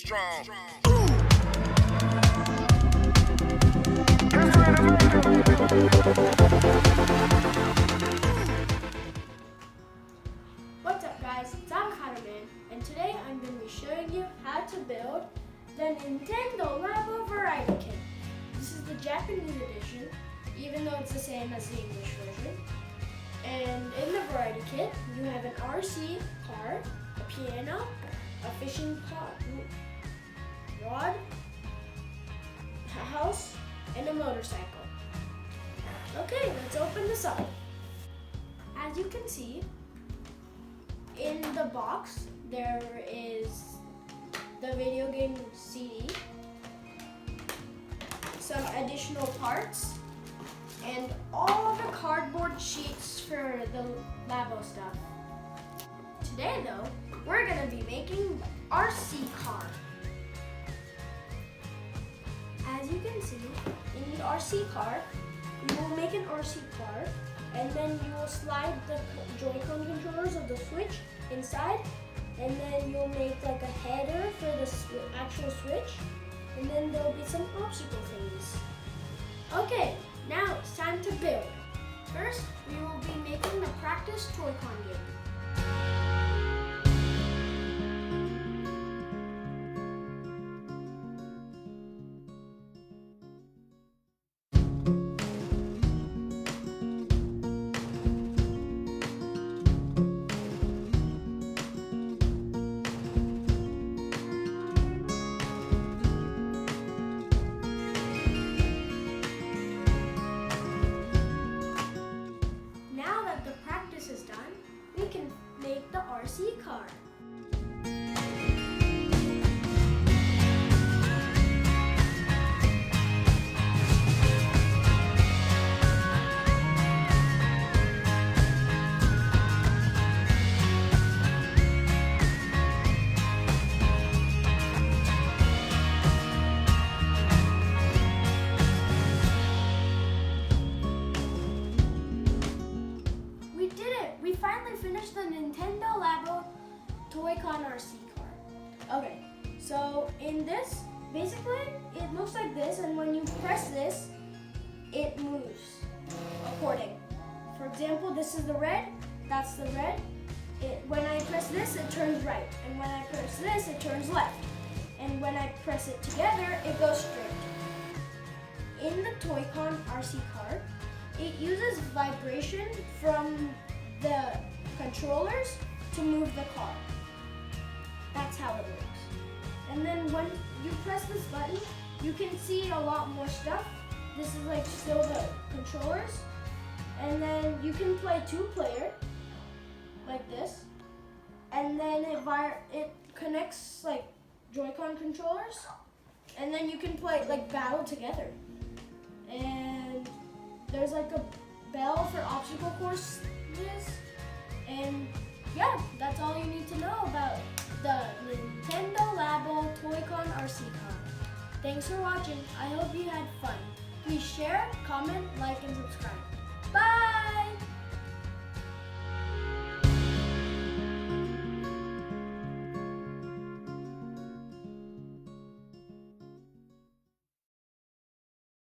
strong. What's up guys, it's Man, and today I'm going to be showing you how to build the Nintendo Labo Variety Kit. This is the Japanese edition, even though it's the same as the English version. And in the Variety Kit, you have an RC car, a piano, a fishing rod, a house, and a motorcycle. Okay, let's open this up. As you can see, in the box, there is the video game CD, some additional parts, and all the cardboard sheets for the Labo stuff. Today though, we're going to be making RC car. As you can see, in the RC car, you will make an RC car, and then you will slide the Joy-Con controllers of the Switch inside, and then you'll make like a header for the actual Switch, and then there'll be some obstacle things. Okay, now it's time to build. First, we will be making the practice Joy-Con game. Is done, we can make the RC car. We finally finished the Nintendo Labo Toy-Con RC car. Okay, so in this, basically, it looks like this, and when you press this, it moves according. For example, this is the red, that's the red. When I press this, it turns right, and when I press this, it turns left. And when I press it together, it goes straight. In the Toy-Con RC car, it uses vibration from the controllers to move the car. That's how it works. And then when you press this button, you can see a lot more stuff. This is like still the controllers. And then you can play 2-player, like this. And then it connects like Joy-Con controllers. And then you can play like battle together. And there's like a bell for obstacle courses. And yeah, that's all you need to know about the Nintendo Labo Toy-Con RC car. Thanks for watching. I hope you had fun. Please share, comment, like, and subscribe. Bye!